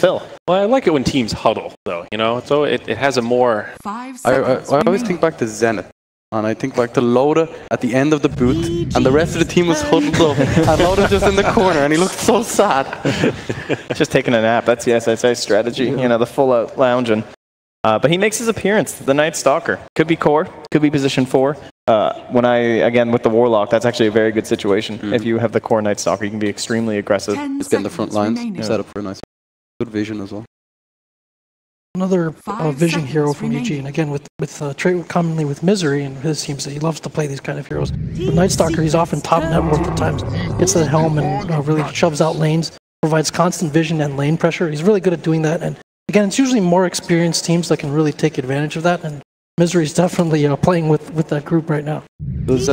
fill. Well, I like it when teams huddle, though. You know, so it has a more. 5 I seconds always think back to Zenith. And I think back to Loda at the end of the booth, and the rest of the team was huddled up, and Loda just in the corner, and he looked so sad. Just taking a nap. That's the SSA strategy. You know, the full-out lounging. But he makes his appearance, the Night Stalker. Could be core, could be position 4. Again, with the Warlock, that's actually a very good situation. If you have the core Night Stalker, you can be extremely aggressive. Just getting the front lines set up for a nice, good vision as well. Another vision hero from EG, and again with commonly with Misery and his teams, he loves to play these kind of heroes. The Night Stalker, he's often top network at times, gets that helm and really shoves out lanes, provides constant vision and lane pressure. He's really good at doing that, and again, it's usually more experienced teams that can really take advantage of that, and Misery's definitely playing with that group right now. Does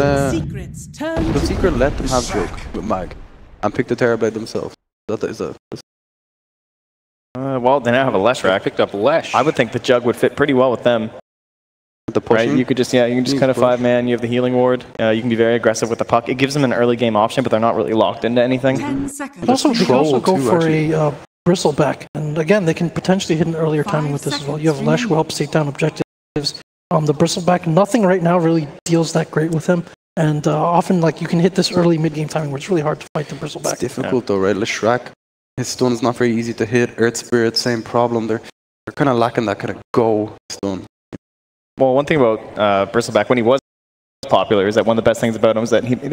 Secret let them have joke with Mag and pick the Terrorblade themselves? That is a... Well, they now have a Leshrac. Picked up Lesh. I would think the Jug would fit pretty well with them. The pushing? Right? You can just kind of 5-man. You have the healing ward. You can be very aggressive with the puck. It gives them an early game option, but they're not really locked into anything. 10 seconds. They can also go for a Bristleback, and again, they can potentially hit an earlier timing with this as well. You have Lesh who helps take down objectives. The Bristleback, nothing right now really deals that great with him, and often you can hit this early mid-game timing where it's really hard to fight the Bristleback. It's difficult though, right? Leshrac, his stun is not very easy to hit. Earth Spirit, same problem. They're kind of lacking that kind of go stun. Well, one thing about Bristleback, when he was popular, is that one of the best things about him is that he made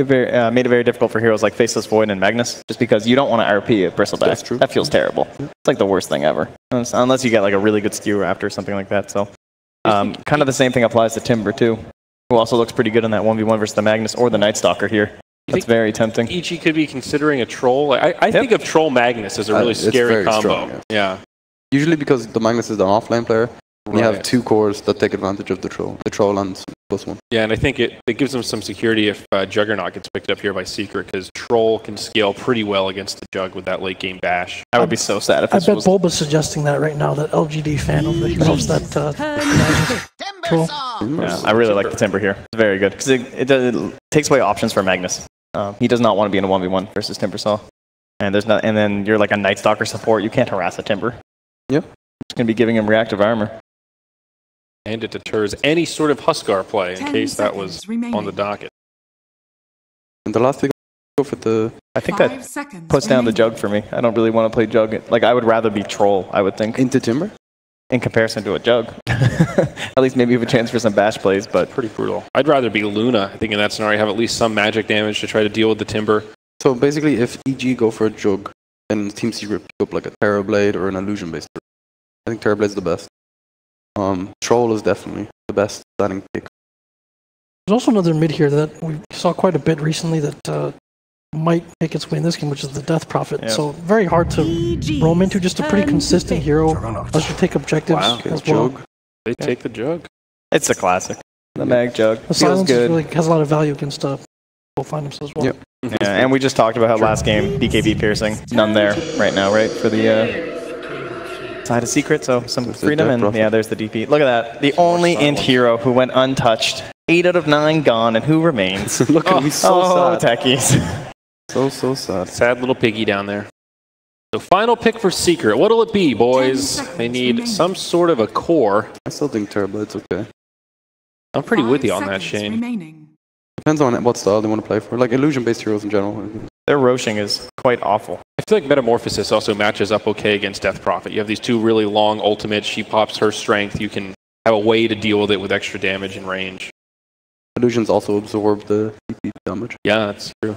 it very difficult for heroes like Faceless Void and Magnus, just because you don't want to RP a Bristleback. That's true. That feels terrible. It's like the worst thing ever, unless you get like a really good skew Raptor or something like that. So, kind of the same thing applies to Timber too, who also looks pretty good in that 1v1 versus the Magnus or the Night Stalker here. That's very tempting. EG could be considering a Troll. I think of Troll Magnus as a really scary combo. Strong, yeah. Usually because the Magnus is an offlane player, and you have 2 cores that take advantage of the Troll and +1. Yeah, and I think it gives them some security if Juggernaut gets picked up here by Secret, because Troll can scale pretty well against the Jug with that late game bash. I would be so sad if I this bet was... Bulba's suggesting that right now, that LGD fan of the loves that Troll. Yeah, I really like the Timber here. It's very good, because it takes away options for Magnus. He does not want to be in a 1v1 versus Timbersaw. And then you're like a Night Stalker support, you can't harass a Timber. Yep. It's going to be giving him reactive armor. And it deters any sort of Huskar play in case that was on the docket. And the last thing go for the... I think that puts down the Jug for me. I don't really want to play Jug. Like, I would rather be Troll, I would think. Into Timber? In comparison to a Jug. At least maybe you have a chance for some bash plays, but... Pretty brutal. I'd rather be Luna. I think in that scenario, have at least some magic damage to try to deal with the Timber. So basically, if EG go for a Jug, then Team Secret pick up like a Terrorblade or an Illusion-based. I think Terrorblade's the best. Troll is definitely the best standing pick. There's also another mid here that we saw quite a bit recently that might make its way in this game, which is the Death Prophet. Yep. So very hard to roam into, just a pretty consistent hero as you take objectives as well. Jug. They take the Jug. It's a classic. The Mag Jug. The silence really has a lot of value against people find themselves as well. Yep. Yeah, and we just talked about how last game, BKB piercing, none there right now, right? For the side of Secret, so some freedom, and yeah, there's the DP. Look at that. The only int hero who went untouched. 8 out of 9 gone, and who remains? Look at me, so sad. Techies. So sad. Sad little piggy down there. So final pick for Secret. What'll it be, boys? They need some sort of a core. I still think Terrorblade's okay. I'm pretty with you on that, Shane. Depends on what style they want to play for. Like illusion-based heroes in general. Their roshing is quite awful. I feel like Metamorphosis also matches up okay against Death Prophet. You have these 2 really long ultimates. She pops her strength. You can have a way to deal with it with extra damage and range. Illusions also absorb the DP damage. Yeah, that's true.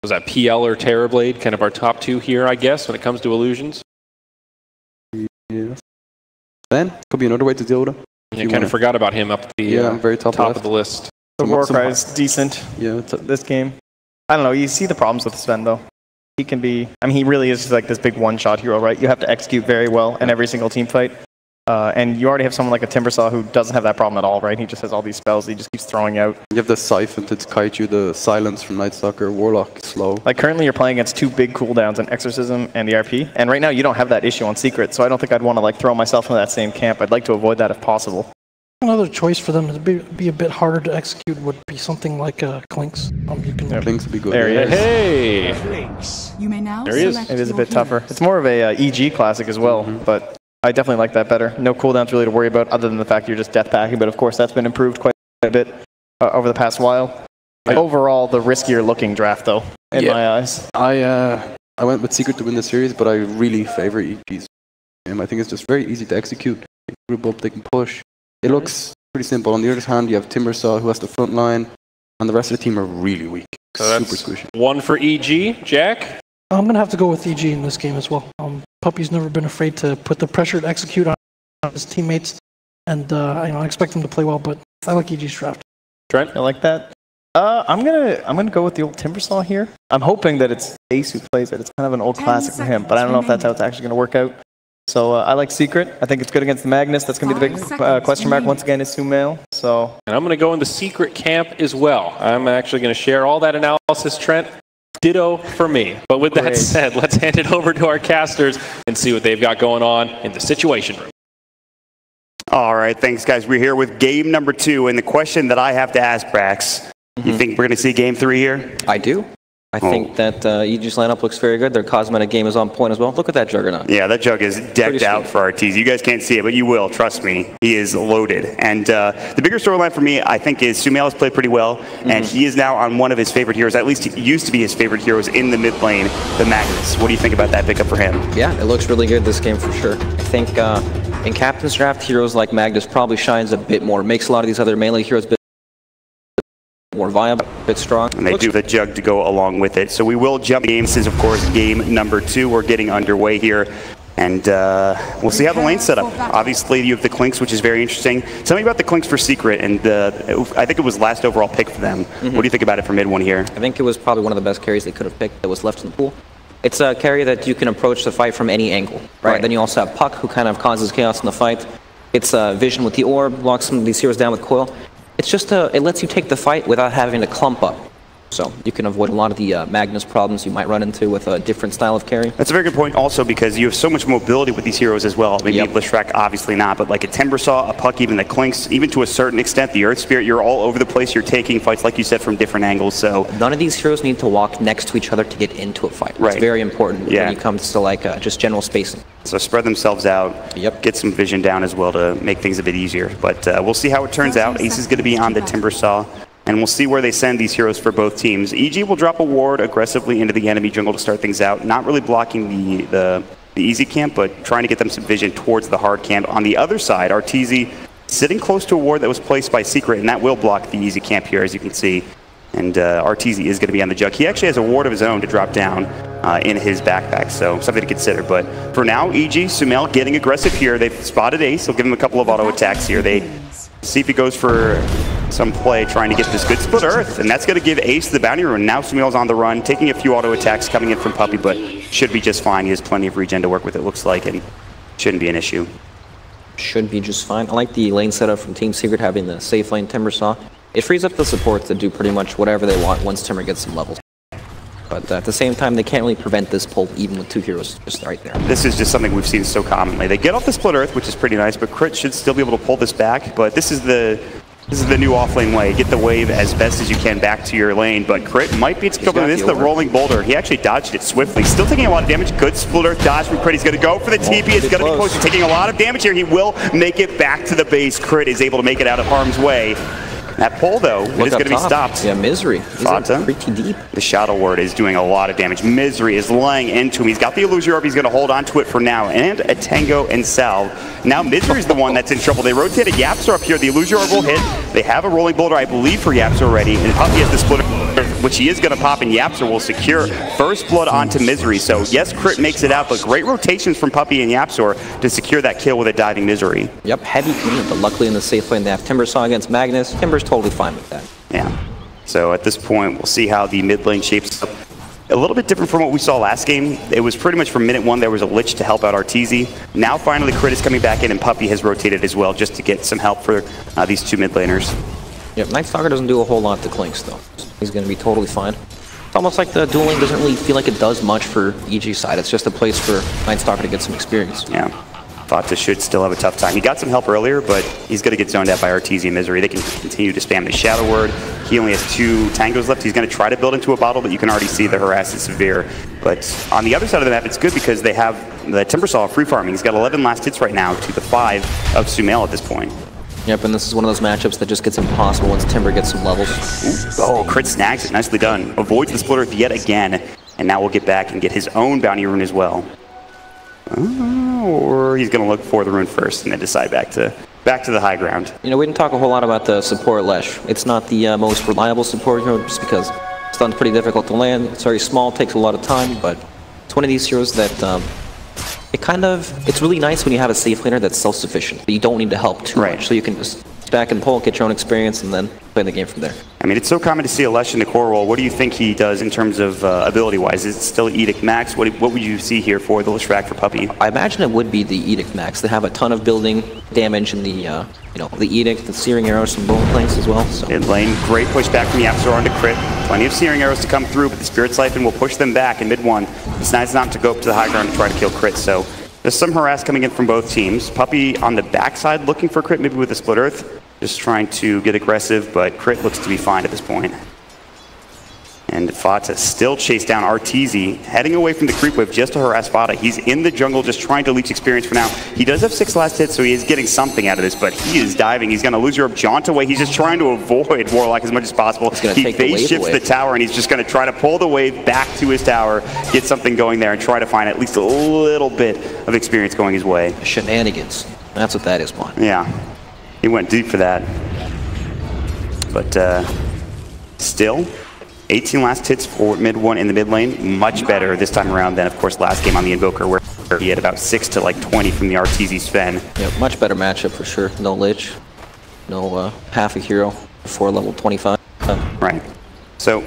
Was that PL or Terrorblade kind of our top 2 here, I guess, when it comes to illusions? Yeah. Ben, could be another way to deal with him. You kind of forgot about him up at the very top of the list. The Warcry is decent. Yeah, this game. I don't know. You see the problems with Sven though. He can be. I mean, he really is just like this big one-shot hero, right? You have to execute very well in every single team fight. And you already have someone like a Timbersaw who doesn't have that problem at all, right? He just has all these spells he just keeps throwing out. You have the Siphon to Kaiju, the Silence from Night Stalker, Warlock, slow. Like currently you're playing against 2 big cooldowns in Exorcism and the RP, and right now you don't have that issue on Secret, so I don't think I'd want to like throw myself into that same camp. I'd like to avoid that if possible. Another choice for them to be a bit harder to execute would be something like Clinks. You can Links would be good. There he is. Hey! You may now There he is. select It is a your bit tougher. heroes. It's more of a EG classic as well, but I definitely like that better. No cooldowns really to worry about other than the fact you're just death packing, but of course that's been improved quite a bit over the past while. Yeah. Overall, the riskier looking draft though, in Yeah. my eyes. I went with Secret to win the series, but I really favor EG's. I think it's just very easy to execute. They can group up, they can push. It looks pretty simple. On the other hand, you have Timbersaw who has the front line, and the rest of the team are really weak. So that's Super squishy. one for EG. Jack? I'm going to have to go with EG in this game as well. Puppy's never been afraid to put the pressure to execute on his teammates, and I expect him to play well, but I like EG's draft. Trent? I like that. I'm gonna go with the old Timbersaw here. I'm hoping that it's Ace who plays it. It's kind of an old 10 classic for him, but I don't know if that's how it's actually gonna work out. So I like Secret. I think it's good against the Magnus. That's gonna be the 5 big seconds question mark remaining. once again is Sumail. So And I'm going to go in the secret camp as well. I'm actually going to share all that analysis, Trent. Ditto for me. But with that Great. said, let's hand it over to our casters and see what they've got going on in the Situation Room. All right, thanks, guys. We're here with game number 2, and the question that I have to ask, Brax, you think we're going to see game 3 here? I do. I think that EG's lineup looks very good. Their cosmetic game is on point as well. Look at that Juggernaut. Yeah, that jug is decked Pretty out sweet. for RTZ. You guys can't see it, but you will. Trust me. He is loaded. And the bigger storyline for me, I think, is Sumail has played pretty well, and he is now on one of his favorite heroes. At least he used to be his favorite heroes in the mid lane, the Magnus. What do you think about that pickup for him? Yeah, it looks really good this game for sure. I think in Captain's Draft, heroes like Magnus probably shines a bit more. Makes a lot of these other melee heroes a bit more viable, a bit strong. And they do the jug to go along with it. So we will jump games. This is, of course, game number 2. We're getting underway here. And we'll see how the lane's set up. Obviously, you have the Clinks, which is very interesting. Tell me about the Clinks for Secret. And I think it was last overall pick for them. What do you think about it for mid 1 here? I think it was probably one of the best carries they could have picked that was left in the pool. It's a carry that you can approach the fight from any angle, right? Then you also have Puck, who kind of causes chaos in the fight. It's Vision with the orb, locks some of these heroes down with coil. It's just it lets you take the fight without having to clump up. So you can avoid a lot of the Magnus problems you might run into with a different style of carry. That's a very good point also because you have so much mobility with these heroes as well. Maybe Lishrak, obviously not, but like a Timbersaw, a Puck, even the Clinks, even to a certain extent, the Earth Spirit, you're all over the place. You're taking fights, like you said, from different angles. So none of these heroes need to walk next to each other to get into a fight. Right. It's very important Yeah. when it comes to like just general spacing. So spread themselves out, get some vision down as well to make things a bit easier. But we'll see how it turns out. Ace is going to be on the Timbersaw, and we'll see where they send these heroes for both teams. EG will drop a ward aggressively into the enemy jungle to start things out, not really blocking the easy camp, but trying to get them some vision towards the hard camp. On the other side, RTZ sitting close to a ward that was placed by Secret, and that will block the easy camp here, as you can see. And RTZ is going to be on the jug. He actually has a ward of his own to drop down in his backpack, so something to consider. But for now, EG, Sumail getting aggressive here. They've spotted Ace. They'll give him a couple of auto attacks here. They see if he goes for some play trying to get this good split earth, and that's going to give Ace the bounty rune. Now Sumail's on the run, taking a few auto attacks coming in from Puppy, but should be just fine. He has plenty of regen to work with, it looks like, and shouldn't be an issue. Should be just fine. I like the lane setup from Team Secret having the safe lane Timbersaw. It frees up the supports to do pretty much whatever they want once Timber gets some levels. But at the same time, they can't really prevent this pull even with 2 heroes just right there. This is just something we've seen so commonly. They get off the split earth, which is pretty nice, but Crit should still be able to pull this back. But this is the new off-lane way. Get the wave as best as you can back to your lane, but Crit might be able to miss the rolling boulder. He actually dodged it swiftly. Still taking a lot of damage. Good split earth dodge from Crit. He's going to go for the TP. It's going to be close. He's taking a lot of damage here. He will make it back to the base. Crit is able to make it out of harm's way. That pull, though, it is going to be stopped. Yeah, Misery. He's like pretty deep. The Shadow Word is doing a lot of damage. Misery is laying into him. He's got the Illusion Orb. He's going to hold on to it for now. And a Tango and Salve. Now Misery is the one that's in trouble. They rotated Yapsor up here. The Illusion Orb will hit. They have a Rolling Boulder, I believe, for Yapsor already. And Puppy has the Splitter, which he is going to pop, and Yapsor will secure first blood onto Misery. So, yes, Crit makes it out, but great rotations from Puppy and Yapsor to secure that kill with a diving Misery. Yep, heavy commitment, but luckily in the safe lane they have Timbersaw against Magnus. Timber's totally fine with that. Yeah. So at this point, we'll see how the mid lane shapes up. A little bit different from what we saw last game. It was pretty much from minute 1 there was a Lich to help out RTZ. Now finally Crit is coming back in, and Puppy has rotated as well just to get some help for these 2 mid laners. Yep, Night Stalker doesn't do a whole lot to Clinks though. He's going to be totally fine. It's almost like the dueling doesn't really feel like it does much for EG side. It's just a place for Night Stalker to get some experience. Yeah. Fata should still have a tough time. He got some help earlier, but he's going to get zoned out by Arteezy and Misery. They can continue to spam the Shadow Word. He only has 2 tangos left. He's going to try to build into a bottle, but you can already see the harass is severe. But on the other side of the map, it's good because they have the Timbersaw free farming. He's got 11 last hits right now to the 5 of Sumail at this point. Yep, and this is one of those matchups that just gets impossible once Timber gets some levels. Ooh. Oh, crit snags it. Nicely done. Avoids the Split Earth yet again. And now we'll get back and get his own bounty rune as well. Or he's going to look for the rune first and then decide back to the high ground. You know, we didn't talk a whole lot about the support Lesh. It's not the most reliable support hero just because stun's pretty difficult to land. It's very small, takes a lot of time, but it's one of these heroes that it's really nice when you have a safe laner that's self-sufficient, but you don't need to help too much, so you can just stack and pull, get your own experience, and then play the game from there. I mean, it's so common to see a Lesh in the core role. What do you think he does in terms of ability-wise? Is it still Edict Max? What would you see here for the Leshrac for Puppey? I imagine it would be the Edict Max. They have a ton of building damage in the, the Edict, the Searing Arrows, some Bone Planks as well. So. Mid lane, great push back from Yapzor onto crit. Plenty of Searing Arrows to come through, but the Spirit Siphon will push them back in mid 1. It's nice not to go up to the high ground to try to kill crit, so there's some harass coming in from both teams. Puppey on the backside looking for crit, maybe with a Split Earth. Just trying to get aggressive, but crit looks to be fine at this point. And Fata still chased down Arteezy, heading away from the creep wave just to harass Fata. He's in the jungle just trying to leech experience for now. He does have 6 last hits, so he is getting something out of this, but he is diving. He's going to lose Europe, jaunt away. He's just trying to avoid Warlock as much as possible. He phase shifts the tower, and he's just going to try to pull the wave back to his tower, get something going there, and try to find at least a little bit of experience going his way. Shenanigans. That's what that is, Juan. Yeah. He went deep for that. But still, 18 last hits for mid 1 in the mid lane. Much better this time around than, of course, last game on the Invoker, where he had about 6 to like 20 from the Arteezy Sven. Yeah, much better matchup for sure. No Lich, no half a hero before level 25. Right. So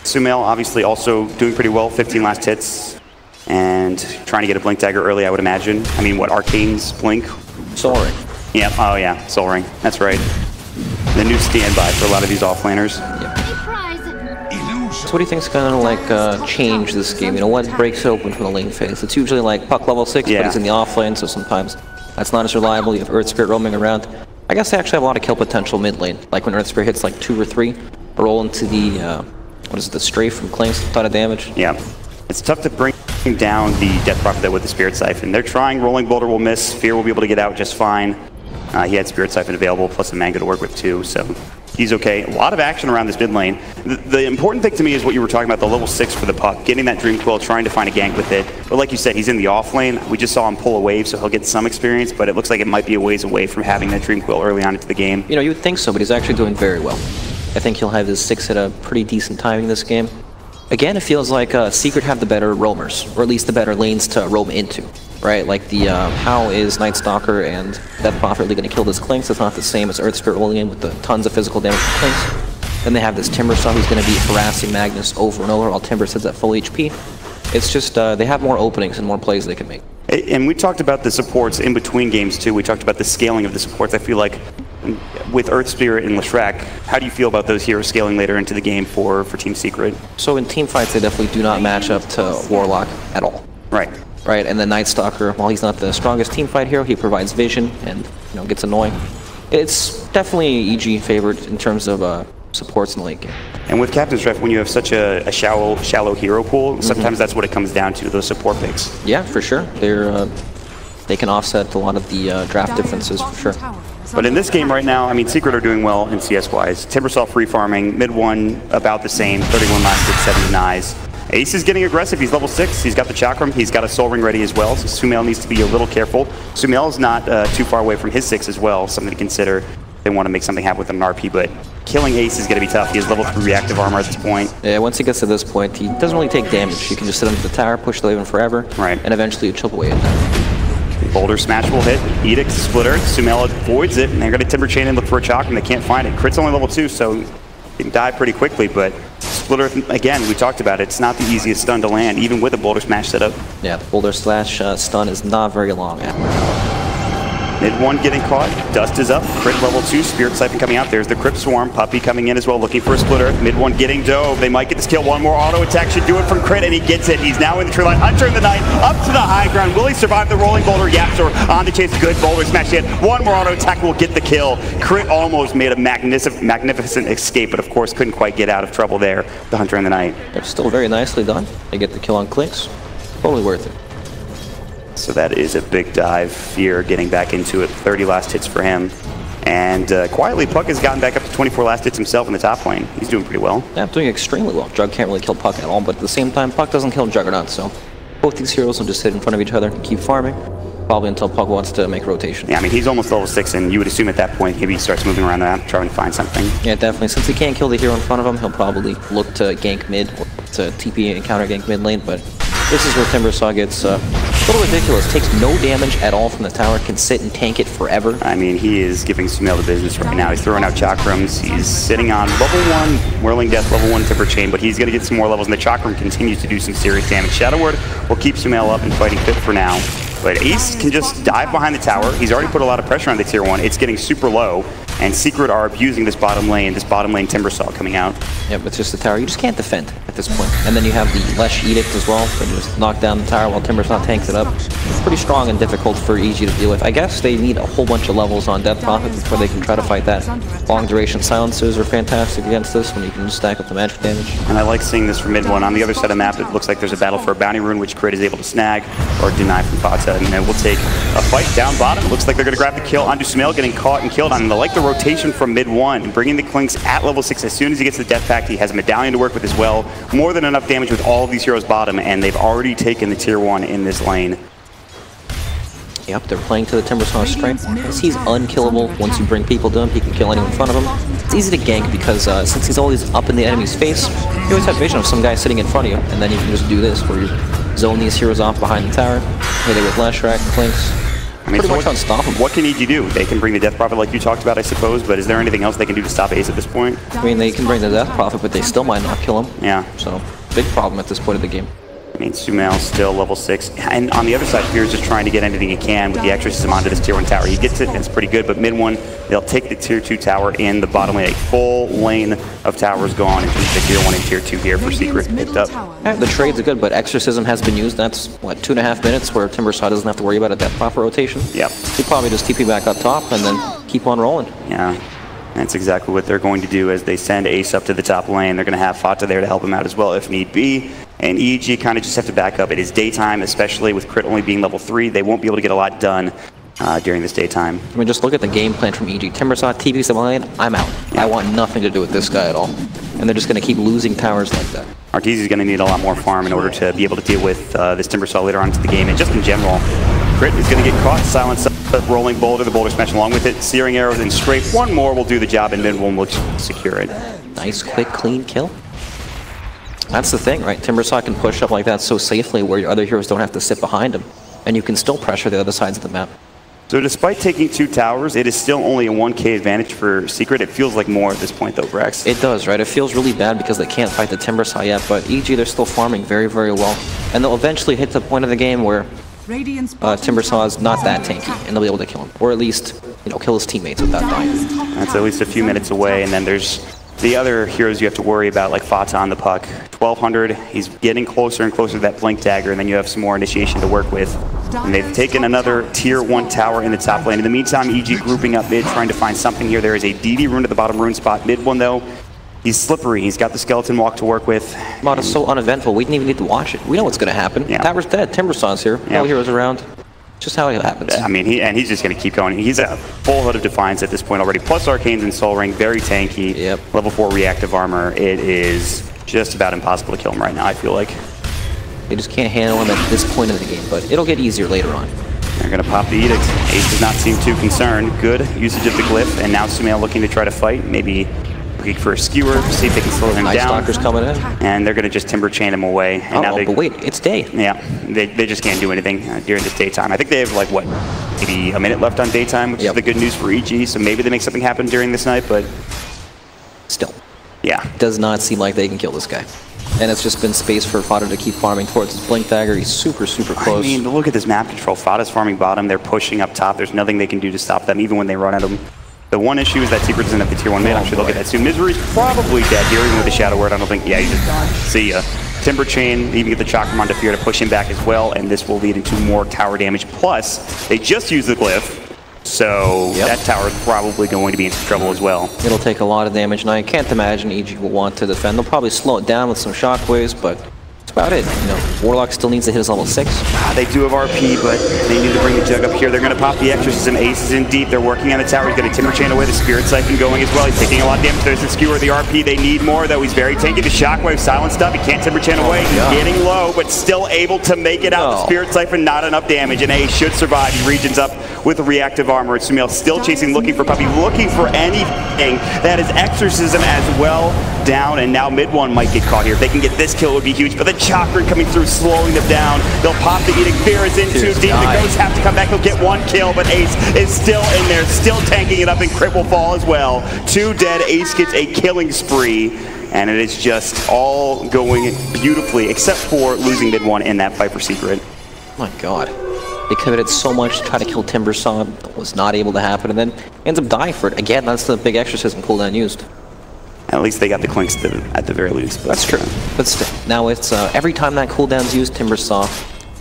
Sumail obviously also doing pretty well, 15 last hits, and trying to get a Blink Dagger early, I would imagine. I mean, what, Arcane's Blink? Soul Ring. Yeah, oh yeah, Soul Ring. That's right. The new standby for a lot of these offlaners. Yep. So what do you think's gonna like change this game? You know, what breaks open from the lane phase? It's usually like Puck level 6, but he's in the offlane, so sometimes that's not as reliable. You have Earth Spirit roaming around. I guess they actually have a lot of kill potential mid lane. Like when Earth Spirit hits like 2 or 3, roll into the the strafe from Clinks, a ton of damage. Yeah. It's tough to bring down the Death Prophet there with the Spirit Siphon. They're trying, Rolling Boulder will miss, Fear will be able to get out just fine. He had Spirit Siphon available, plus a Mango to work with too, so he's okay. A lot of action around this mid lane. The important thing to me is what you were talking about, the level 6 for the Puck, getting that Dream Quill, trying to find a gank with it. But like you said, he's in the off lane. We just saw him pull a wave, so he'll get some experience, but it looks like it might be a ways away from having that Dream Quill early on into the game. You know, you would think so, but he's actually doing very well. I think he'll have his 6 at a pretty decent timing this game. Again, it feels like Secret have the better roamers, or at least the better lanes to roam into, right? Like the, how is Night Stalker and Death Prophet really going to kill this Clinks? It's not the same as Earth Spirit rolling in with the tons of physical damage from Clinks. Then they have this Timbersaw who's going to be harassing Magnus over and over while Timber sits at full HP. It's just, they have more openings and more plays they can make. And we talked about the supports in between games too. We talked about the scaling of the supports. I feel like with Earth Spirit and Leshrac, how do you feel about those heroes scaling later into the game for Team Secret? So in team fights, they definitely do not match up to Warlock at all. Right. Right, and then Night Stalker, while he's not the strongest team fight hero, he provides vision and gets annoying. It's definitely EG favorite in terms of supports in the late game. And with Captain's Draft, when you have such a shallow hero pool, sometimes that's what it comes down to, those support picks. Yeah, for sure. They can offset a lot of the draft differences, for sure. But in this game right now, I mean, Secret are doing well in CS-wise. Timbersaw free farming, mid 1 about the same, 31 last hit, 7 denies. Ace is getting aggressive. He's level 6. He's got the Chakram. He's got a Soul Ring ready as well, so Sumail needs to be a little careful. Sumail is not too far away from his 6 as well, something to consider. They want to make something happen with an RP, but killing Ace is going to be tough. He has level 3 reactive armor at this point. Yeah, once he gets to this point, he doesn't really take damage. You can just sit under the tower, push the wave in forever, and eventually you chip away at that. Boulder Smash will hit. Edict, Splitter. Sumail avoids it, and they're going to Timber Chain and look for a Chakram. They can't find it. Crit's only level 2, so he can die pretty quickly, but Splitter, again, we talked about it. It's not the easiest stun to land, even with a Boulder Smash setup. Yeah, the Boulder Slash stun is not very long. Mid 1 getting caught. Dust is up. Crit level 2. Spirit Siphon coming out. There's the Crypt Swarm. Puppey coming in as well, looking for a splitter. Mid 1 getting dove. They might get this kill. One more auto attack should do it from Crit, and he gets it. He's now in the tree line. Hunter in the night. Up to the high ground. Will he survive the rolling boulder? Yapzor on the chase. Good boulder smash in. One more auto attack will get the kill. Crit almost made a magnificent escape, but of course couldn't quite get out of trouble there. The Hunter in the night. They're still very nicely done. They get the kill on clicks. Totally worth it. So that is a big dive. Fear getting back into it. 30 last hits for him. And quietly, Puck has gotten back up to 24 last hits himself in the top lane. He's doing pretty well. Yeah, doing extremely well. Jug can't really kill Puck at all, but at the same time, Puck doesn't kill Juggernaut, so both these heroes will just sit in front of each other and keep farming, probably until Puck wants to make rotation. Yeah, I mean, he's almost level 6, and you would assume at that point maybe he starts moving around the map, trying to find something. Yeah, definitely. Since he can't kill the hero in front of him, he'll probably look to gank mid, or to TP and counter gank mid lane, but this is where Timbersaw gets a little ridiculous. Takes no damage at all from the tower, can sit and tank it forever. I mean, he is giving Sumail the business right now. He's throwing out Chakrams. He's sitting on level 1 Whirling Death, level 1 Timber Chain, but he's going to get some more levels, and the Chakram continues to do some serious damage. Shadow Word will keep Sumail up and fighting fit for now. But Ace can just dive behind the tower. He's already put a lot of pressure on the tier 1. It's getting super low, and Secret are abusing this bottom lane Timbersaw coming out. Yep, it's just the tower. You just can't defend at this point. And then you have the Lesh Edict as well, that just knock down the tower while Timbersaw tanks it up. It's pretty strong and difficult for EG to deal with. I guess they need a whole bunch of levels on Death Prophet before they can try to fight that. Long duration silencers are fantastic against this when you can just stack up the magic damage. And I like seeing this from mid 1. On the other side of the map, it looks like there's a battle for a bounty rune, which Crit is able to snag or deny from Fata. And then we'll take a fight down bottom. It looks like they're going to grab the kill onto Sumail, getting caught and killed on. And I like the rotation from mid 1, bringing the Clinks at level 6. As soon as he gets the Death Pact, he has a medallion to work with as well. More than enough damage with all of these heroes bottom, and they've already taken the tier 1 in this lane. Yep, they're playing to the Timbersaw's strength. He's unkillable. Once you bring people to him, he can kill anyone in front of him. It's easy to gank because since he's always up in the enemy's face, you always have vision of some guy sitting in front of you, and then you can just do this, where you zone these heroes off behind the tower, hit it with Leshrac, Clinks. I mean, pretty much unstoppable. What can EG do? They can bring the Death Prophet like you talked about, I suppose, but is there anything else they can do to stop Ace at this point? I mean, they can bring the Death Prophet, but they still might not kill him. Yeah. So, big problem at this point of the game. I mean, Sumail still level 6. And on the other side, Fear is just trying to get anything he can with the exorcism onto this tier 1 tower. He gets it, and it's pretty good, but mid 1, they'll take the tier 2 tower in the bottom lane. A full lane of towers gone into the tier 1 and tier 2 here for Secret picked up. Yeah, the trades are good, but exorcism has been used. That's, what, 2.5 minutes where Timbersaw doesn't have to worry about a Death Prophet rotation? Yep. He'll probably just TP back up top and then keep on rolling. Yeah. That's exactly what they're going to do as they send Ace up to the top lane. They're going to have Fata there to help him out as well if need be. And EG kind of just have to back up. It is daytime, especially with Crit only being level 3. They won't be able to get a lot done during this daytime. I mean, just look at the game plan from EG. Timbersaw, TP's the lane, I'm out. Yeah. I want nothing to do with this guy at all. And they're just going to keep losing towers like that. Arteezy is going to need a lot more farm in order to be able to deal with this Timbersaw later on into the game. And just in general, Crit is going to get caught, silence up, rolling boulder, the boulder smash along with it, searing arrows and strafe. One more will do the job, and mid one will secure it. Nice, quick, clean kill. That's the thing, right? Timbersaw can push up like that so safely where your other heroes don't have to sit behind him. And you can still pressure the other sides of the map. So despite taking 2 towers, it is still only a 1k advantage for Secret. It feels like more at this point though, Brax. It does, right? It feels really bad because they can't fight the Timbersaw yet, but EG, they're still farming very, very well. And they'll eventually hit the point of the game where Timbersaw is not that tanky, and they'll be able to kill him. Or at least, you know, kill his teammates without dying. That's at least a few minutes away, and then there's the other heroes you have to worry about, like Fata on the Puck. 1200, he's getting closer and closer to that Blink Dagger, and then you have some more initiation to work with. And they've taken another tier 1 tower in the top lane. In the meantime, EG grouping up mid, trying to find something here. There is a DD rune at the bottom rune spot. Mid 1 though, he's slippery. He's got the skeleton walk to work with. Mod is so uneventful, we didn't even need to watch it. We know what's going to happen. Yeah. Tower's dead, Timbersaw's here, no heroes around. Just how it happens. I mean, he's just going to keep going. He's a full hood of Defiance at this point already, plus Arcanes and Soul Ring, very tanky. Yep. Level 4 reactive armor. It is just about impossible to kill him right now, I feel like. They just can't handle him at this point of the game, but it'll get easier later on. They're going to pop the Edict. Ace does not seem too concerned. Good usage of the Glyph, and now Sumail looking to try to fight. Maybe looking for a skewer, see if they can slow him down. Stalker's coming in. And they're going to just Timber Chain him away. And now but wait, it's day. Yeah, they just can't do anything during this daytime. I think they have, like, what, maybe a minute left on daytime, which is the good news for EG, so maybe they make something happen during this night, but still. Yeah. Does not seem like they can kill this guy. And it's just been space for Fata to keep farming towards his Blink Dagger. He's super, super close. I mean, look at this map control. Fata's farming bottom. They're pushing up top. There's nothing they can do to stop them, even when they run at them. The one issue is that Secret doesn't have the tier 1 mid. I'm sure they'll get that soon. Misery's probably dead here, even with the Shadow Word. I don't think... Yeah, he's just... See ya. Timber Chain, even get the Chakramon to Fear to push him back as well, and this will lead into more tower damage. Plus, they just used the Glyph, so that tower is probably going to be in some trouble as well. It'll take a lot of damage, and I can't imagine EG will want to defend. They'll probably slow it down with some shockwaves, but that's about it. You know, Warlock still needs to hit his level 6. They do have RP, but they need to bring the Jug up here. They're going to pop the Exorcism. Ace is in deep. They're working on the tower. He's got a Timber Chain away. The Spirit Siphon going as well. He's taking a lot of damage. There's the Skewer, the RP. They need more, though. He's very tanky. The Shockwave silenced up. He can't Timber Chain away. He's getting low, but still able to make it out. The Spirit Siphon, not enough damage, and Ace should survive. He regions up with the reactive armor. Sumail still chasing, looking for Puppey, looking for anything that is Exorcism as well down, and now mid one might get caught here. If they can get this kill, it would be huge, but the Chakra coming through, slowing them down. They'll pop the Eating Fear is in too deep. The Ghosts have to come back. They'll get one kill, but Ace is still in there, still tanking it up, and Crit will fall as well. 2 dead. Ace gets a killing spree, and it is just all going beautifully, except for losing mid one in that fight for Secret. My God. They committed so much to try to kill Timbersaw. It was not able to happen, and then ends up dying for it. Again, that's the big Exorcism cooldown used. At least they got the Clinks at the very least. But that's true. But still, now it's every time that cooldown's used, Timbersaw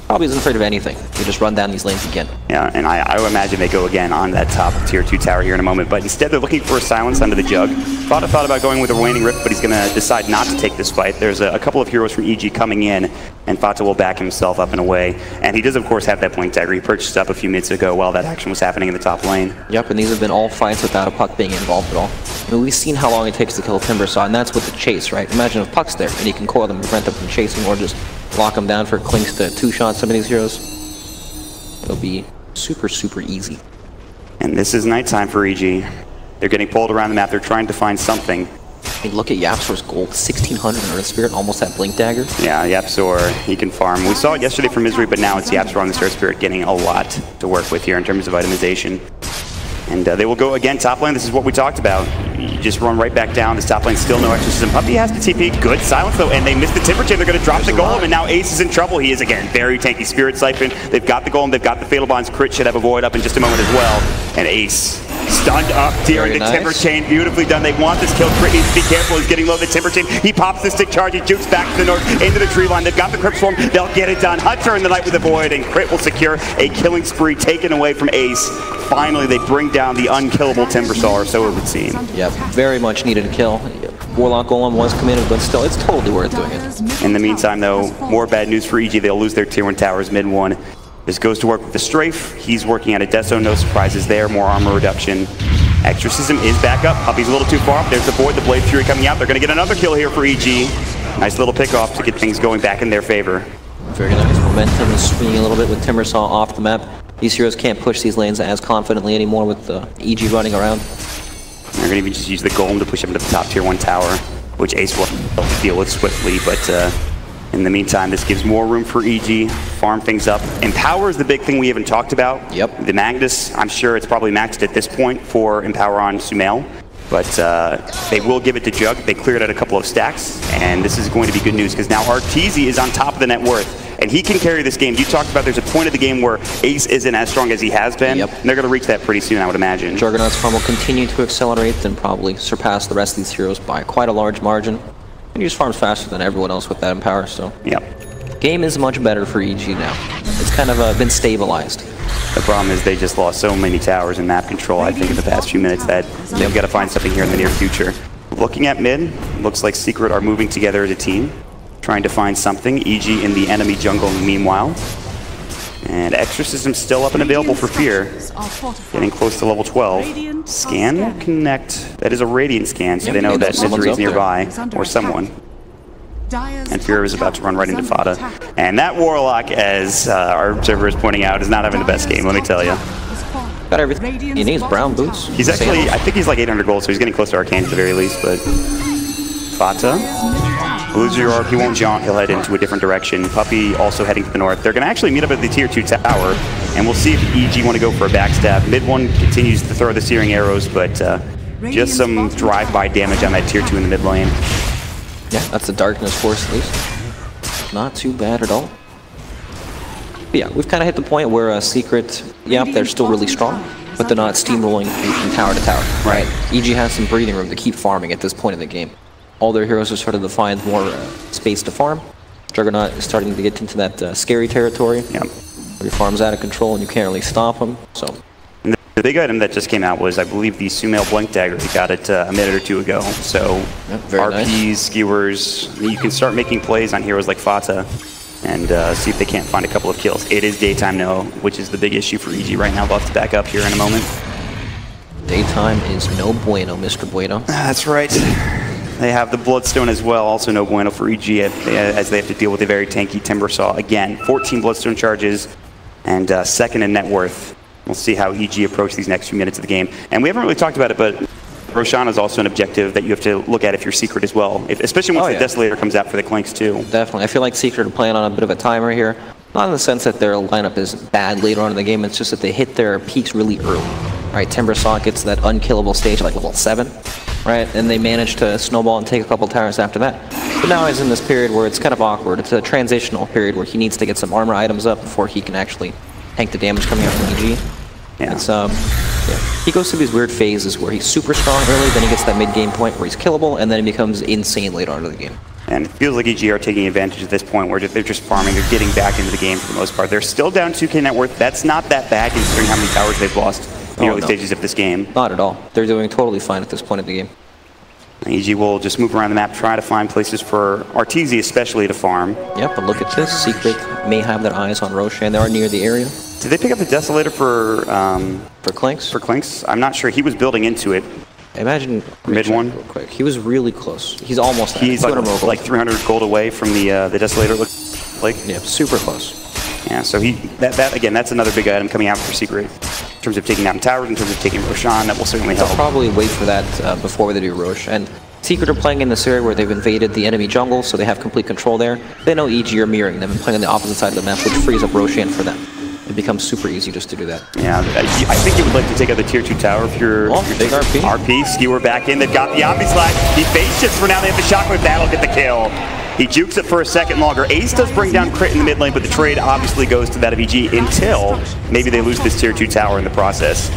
probably isn't afraid of anything. They just run down these lanes again. Yeah, and I would imagine they go again on that top tier 2 tower here in a moment, but instead they're looking for a silence under the Jug. Fata thought about going with a Waning Rift, but he's going to decide not to take this fight. There's a couple of heroes from EG coming in, and Fata will back himself up and away. And he does, of course, have that Blink Dagger. He purchased up a few minutes ago while that action was happening in the top lane. Yep, and these have been all fights without a Puck being involved at all. I mean, we've seen how long it takes to kill Timbersaw, and that's with the chase, right? Imagine if Puck's there, and he can coil them and prevent them from chasing, or just lock them down for Clinks to 2-shot some of these heroes. It'll be super, super easy. And this is nighttime for EG. They're getting pulled around the map. They're trying to find something. I mean, look at Yapsor's gold, 1600 Earth Spirit, almost that Blink Dagger. Yeah, Yapsor, he can farm. We saw it yesterday for Misery, but now it's Yapsor on the Earth Spirit getting a lot to work with here in terms of itemization. And they will go again top lane. This is what we talked about. You just run right back down. This top lane still no Exorcism. Puppey has the TP. Good silence though, and they missed the Timber Chain. They're going to drop the Golem, and now Ace is in trouble. He is again very tanky. Spirit Siphon. They've got the Golem. They've got the Fatal Bonds. Crit should have a Void up in just a moment as well. And Ace stunned up during the Timber Chain. Beautifully done. They want this kill. Crit needs to be careful. He's getting low. The Timber Chain. He pops the stick charge. He jukes back to the north into the tree line. They've got the Crypt Swarm. They'll get it done. Hunter in the night with the Void, and Crit will secure a killing spree taken away from Ace. Finally, they bring down the unkillable Timbersaw, or so it would seem. Yeah, very much needed a kill. Warlock Golem was committed, but still, it's totally worth doing it. In the meantime, though, more bad news for EG. They'll lose their tier 1 towers mid 1. This goes to work with the Strafe. He's working at a Deso. No surprises there. More armor reduction. Exorcism is back up. Puppey's a little too far up. There's the Void, the Blade Fury coming out. They're going to get another kill here for EG. Nice little pick off to get things going back in their favor. Very nice. Momentum is swinging a little bit with Timbersaw off the map. These heroes can't push these lanes as confidently anymore with EG running around. They're going to even just use the Golem to push him to the top tier 1 tower, which Ace will deal with swiftly, but in the meantime, this gives more room for EG, farm things up. Empower is the big thing we haven't talked about. Yep. The Magnus, I'm sure it's probably maxed at this point for Empower on Sumail, but they will give it to Jug. They cleared out a couple of stacks, and this is going to be good news because now Arteezy is on top of the net worth. And he can carry this game. You talked about there's a point of the game where Ace isn't as strong as he has been. Yep. And they're going to reach that pretty soon, I would imagine. Juggernaut's farm will continue to accelerate and probably surpass the rest of these heroes by quite a large margin. And he just farms faster than everyone else with that Empower, so... Yep. Game is much better for EG now. It's kind of been stabilized. The problem is they just lost so many towers in map control, I think, in the past few minutes that they've got to find something here in the near future. Looking at mid, looks like Secret are moving together as a team, trying to find something. EG in the enemy jungle meanwhile. And Exorcism still up and available for Fear. Getting close to level 12. Scan will connect. That is a Radiant scan, so they know that Misery is nearby, or someone. And Fear is about to run right into Fata. And that Warlock, as our observer is pointing out, is not having the best game, let me tell you. Got everything. He needs brown boots. He's actually, I think he's like 800 gold, so he's getting close to Arcane at the very least, but... Fata. Loses your orb, he won't jaunt, he'll head into a different direction. Puppey also heading to the north. They're going to actually meet up at the tier 2 tower, and we'll see if EG want to go for a backstab. Mid 1 continues to throw the searing arrows, but just some drive-by damage on that tier 2 in the mid lane. Yeah, that's a darkness force at least. Not too bad at all. But yeah, we've kind of hit the point where Secret, yeah, they're still really strong, but they're not steamrolling from tower to tower, right? EG has some breathing room to keep farming at this point in the game. All their heroes are starting to find more space to farm. Juggernaut is starting to get into that scary territory. Yep. Where your farm's out of control and you can't really stop him, so... The big item that just came out was, I believe, the Sumail Blink Dagger. We got it a minute or two ago. So very RPs, nice. skewers, you can start making plays on heroes like Fata and see if they can't find a couple of kills. It is daytime now, which is the big issue for EG right now. We'll have to back up here in a moment. Daytime is no bueno, Mr. Bueno. That's right. They have the Bloodstone as well, also no bueno for EG as they have to deal with a very tanky Timbersaw. Again, 14 Bloodstone charges and second in net worth. We'll see how EG approach these next few minutes of the game. And we haven't really talked about it, but Roshan is also an objective that you have to look at if you're Secret as well, especially once the Desolator comes out for the Clinks too. Definitely. I feel like Secret are playing on a bit of a timer here. Not in the sense that their lineup is bad later on in the game, it's just that they hit their peaks really early. Right, Timbersaw gets that unkillable stage at like level 7, right? And they manage to snowball and take a couple towers after that. But now he's in this period where it's kind of awkward. It's a transitional period where he needs to get some armor items up before he can actually tank the damage coming out from EG. Yeah. It's, he goes through these weird phases where he's super strong early, then he gets that mid-game point where he's killable, and then he becomes insane later on in the game. And it feels like EG are taking advantage at this point where they're just farming, they're getting back into the game for the most part. They're still down 2k net worth. That's not that bad considering how many towers they've lost in the early stages of this game. Not at all. They're doing totally fine at this point of the game. EG will just move around the map, try to find places for Arteezy especially to farm. Yep, but look at this. Secret may have their eyes on Roshan. They are near the area. Did they pick up the Desolator for Clinks? For Clinks? I'm not sure. He was building into it. Imagine mid one real quick. He was really close. He's almost there. He's like 300 gold away from the Desolator. Looks like. Yeah, super close. Yeah, so that again, that's another big item coming out for Secret in terms of taking down towers, in terms of taking Roshan. That will certainly help. They'll probably wait for that before they do Rosh. And Secret are playing in this area where they've invaded the enemy jungle, so they have complete control there. They know EG are mirroring them and playing on the opposite side of the map, which frees up Roshan for them. It becomes super easy just to do that. Yeah, I think you would like to take out the tier 2 tower if you're big RP. RP, Skewer back in. They've got the Omni Slash. He face shifts for now. They have the Shockwave. That'll get the kill. He jukes it for a second longer. Ace does bring down crit in the mid lane, but the trade obviously goes to that of EG until maybe they lose this tier 2 tower in the process.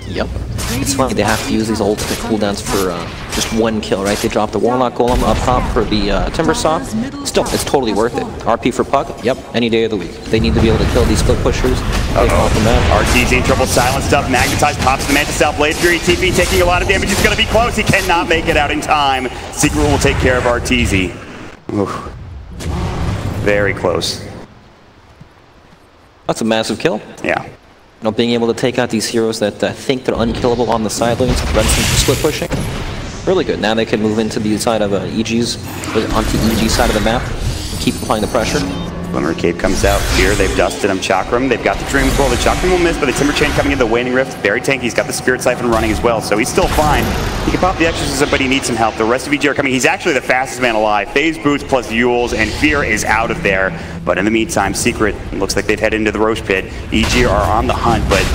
Yep. It's funny, they have to use these ultimate cooldowns for just one kill, right? They drop the Warlock Golem up top for the Timbersaw. Still, it's totally worth it. RP for Puck, yep, any day of the week. They need to be able to kill these split pushers. Arteezy in trouble, silenced up, magnetized, pops the Mantis Cell, Blade Fury, TP taking a lot of damage. He's going to be close. He cannot make it out in time. Secret will take care of Arteezy. Oof. Very close. That's a massive kill. Yeah. You know, being able to take out these heroes that think they're unkillable on the side lanes prevents them from split pushing. Really good. Now they can move into the side of EG's, onto EG's side of the map and keep applying the pressure. Glimmer Cape comes out here. They've dusted him. Chakram. They've got the Dream Coil. The Chakram will miss, but the Timber Chain coming in the Waning Rift. Very tanky. He's got the Spirit Siphon running as well, so he's still fine. He can pop the Exorcism, but he needs some help. The rest of EG are coming. He's actually the fastest man alive. Phase Boots plus Yules, and Fear is out of there. But in the meantime, Secret looks like they've headed into the Roche Pit. EG are on the hunt, but